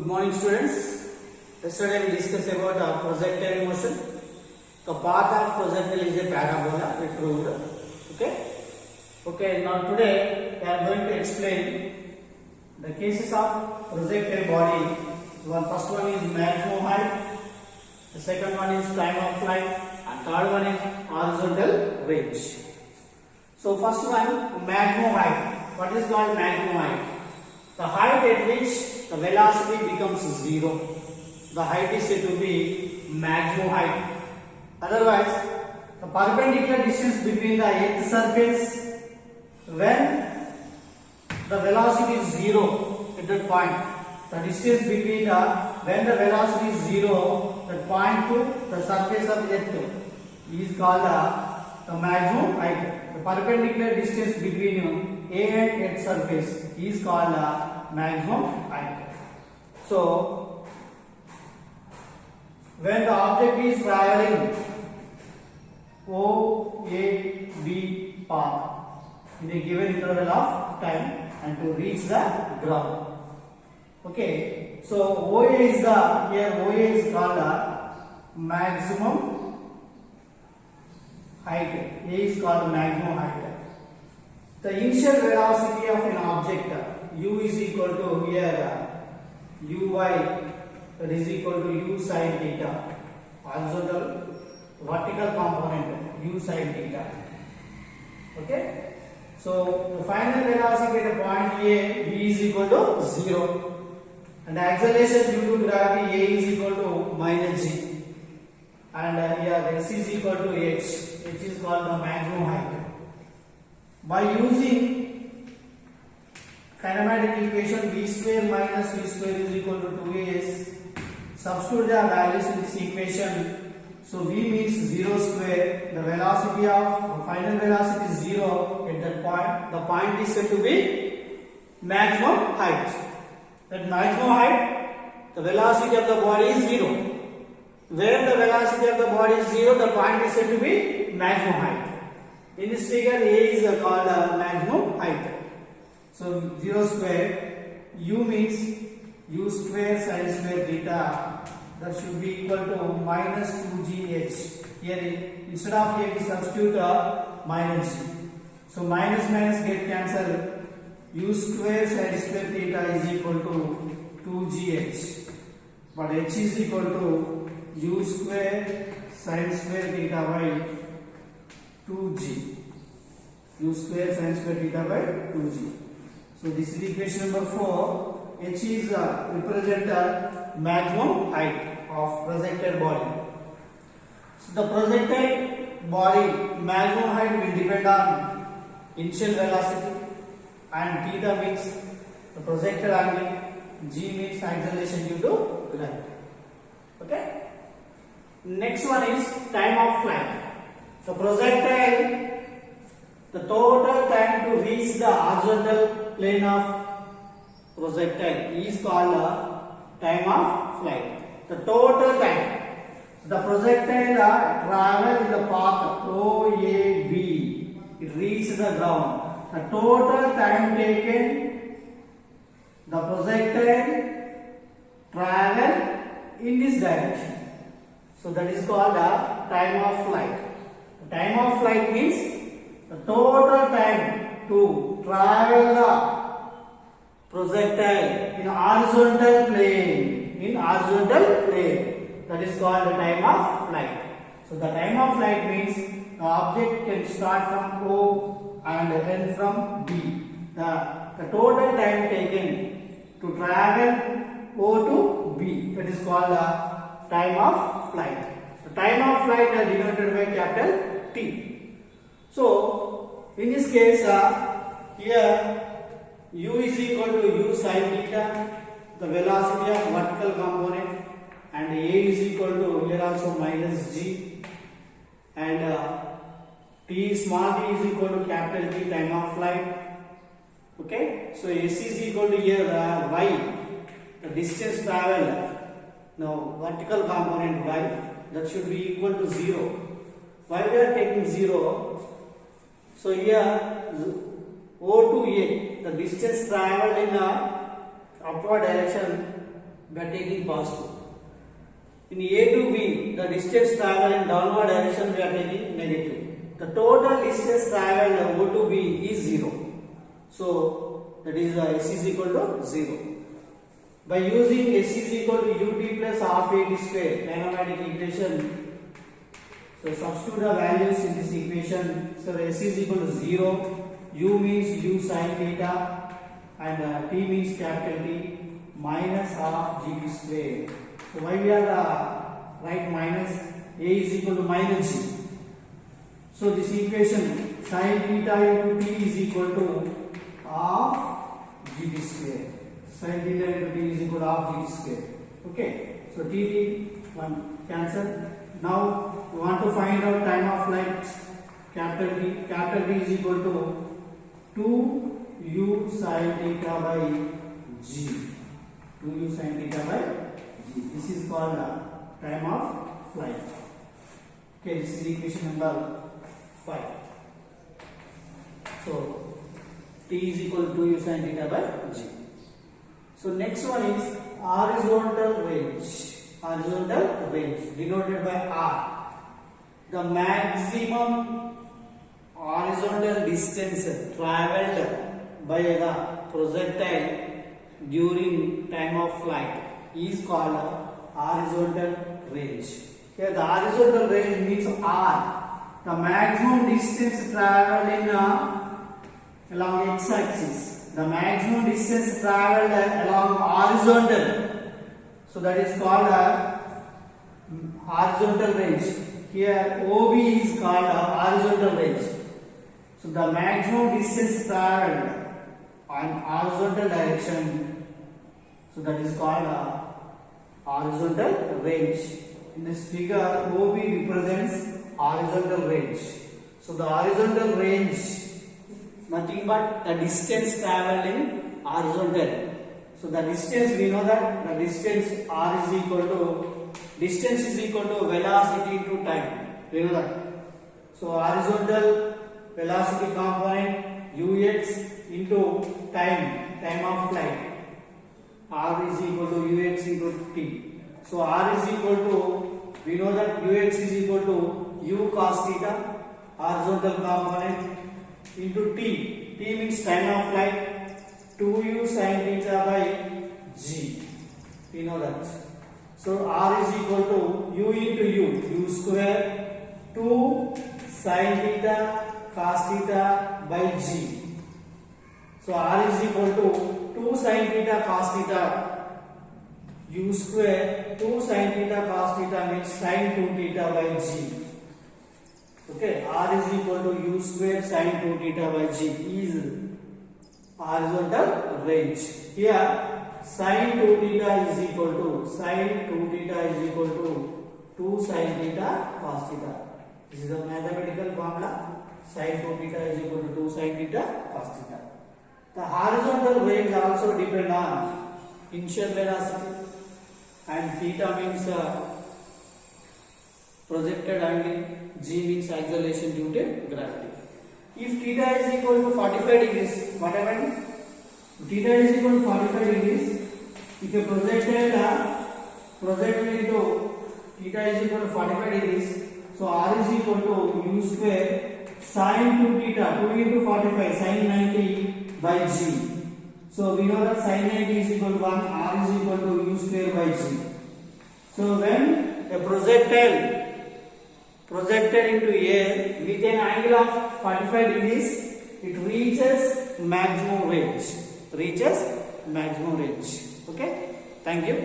Good morning, students. Yesterday we discussed about projectile motion. The path of projectile is a parabola. We proved. Okay. Now today we are going to explain the cases of projectile body. First one is maximum height. The second one is time of flight, and third one is horizontal range. So first one, maximum height. What is called maximum height? The height at which the velocity becomes zero. The height is said to be maximum height. Otherwise, the perpendicular distance between the earth surface when the velocity is zero at that point. The distance between when the velocity is zero, that point to the surface of earth is called the maximum height. The perpendicular distance between A and earth surface is called maximum height. So, when the object is traveling O, A, B path in a given interval of time and to reach the ground. Okay, so OA is OA is called the maximum height. A is called maximum height. The initial velocity of an object u is equal to here uy, that is equal to u sin theta, horizontal vertical component u sin theta. Okay, so the final velocity at the point A, v is equal to 0, and the acceleration due to gravity A is equal to minus g, and here s is equal to h. H is called the maximum height. By using kinematic equation v square minus v square is equal to 2as, substitute the values in this equation. So v means 0 square. The velocity of the final velocity is 0 at that point. The point is said to be maximum height. At maximum height, the velocity of the body is 0. Where the velocity of the body is 0, the point is said to be maximum height. In this figure, A is called maximum height. So 0 square, u means u square sin square theta, that should be equal to minus 2gh. Here instead of here we substitute minus g. So minus minus get cancelled. U square sin square theta is equal to 2gh. But h is equal to u square sin square theta by 2g. U square sin square theta by 2g. So this is equation number 4. H is represent maximum height of projectile body. So the projectile body maximum height will depend on initial velocity, and theta means the projectile angle, g means acceleration due to gravity. Okay. Next one is time of flight. The projectile, the total time to reach the horizontal plane of projectile is called time of flight. The total time. The projectile travels in the path OAB. It reaches the ground. The total time taken, the projectile travel in this direction. So that is called time of flight. The time of flight means the total time to travel the projectile in horizontal plane. That is called the time of flight. So the time of flight means the object can start from O and end from B. The total time taken to travel O to B, that is called the time of flight. The time of flight is denoted by capital T. So in this case, here u is equal to u sin theta, the velocity of vertical component, and A is equal to here also minus g, and t small t is equal to capital T, time of flight. Okay, so s is equal to here y, the distance traveled. Now vertical component y, that should be equal to 0. Why we are taking 0? So here O to A, the distance traveled in upward direction we are taking positive. In A to B, the distance traveled in downward direction we are taking negative. The total distance traveled O to B is 0. So that is S is equal to 0. By using S is equal to ut plus half at square kinematic equation, so substitute the values in this equation. So S is equal to 0, u means u sin theta, and t means capital T, minus half gb square. So why we are write minus? A is equal to minus g. So this equation sin theta into t is equal to half gb square. Sin theta into t is equal to half gb square. Okay. So t one cancel. Now we want to find out time of flight. Capital T. Capital T is equal to 2u sin theta by g. 2u sin theta by g. This is called time of flight. Okay, this is equation number 5. So t is equal to 2u sin theta by g. So next one is horizontal range. Horizontal range denoted by r. The maximum horizontal distance traveled by the projectile during time of flight is called horizontal range. Here the horizontal range means r. The maximum distance traveled in along x-axis. The maximum distance traveled along horizontal. So that is called horizontal range. Here OB is called horizontal range. So the maximum distance traveled on horizontal direction. So that is called horizontal range. In this figure, OB represents horizontal range. So the horizontal range, nothing but the distance traveled in horizontal. So the distance, we know that the distance r is equal to velocity into time. We know that. So horizontal velocity component ux into time of flight. R is equal to ux into t. So r is equal to, we know that ux is equal to u cos theta, horizontal component, into t. T means time of flight, 2u sin theta by g. We know that. So r is equal to u into u square, 2 sin theta cos theta by g. So r is equal to 2 sin theta cos theta, u square, 2 sin theta cos theta means sin 2 theta by g. Okay, r is equal to u square sin 2 theta by g is horizontal range. Here sin 2 theta is equal to 2 sin theta cos theta. This is a mathematical formula. Sin 2 theta is equal to 2 sin theta cos theta. The horizontal range also depend on initial velocity, and theta means projected angle, g means acceleration due to gravity. If theta is equal to 45 degrees, what happened? Theta is equal to 45 degrees. If you projected into theta is equal to 45 degrees, so r is equal to u square sin 2 theta, 2 into 45, sin 90 by g. So we know that sin 90 is equal to 1, r is equal to u square by g. So when a projected into air with an angle of 45 degrees, it reaches maximum range. Okay, thank you.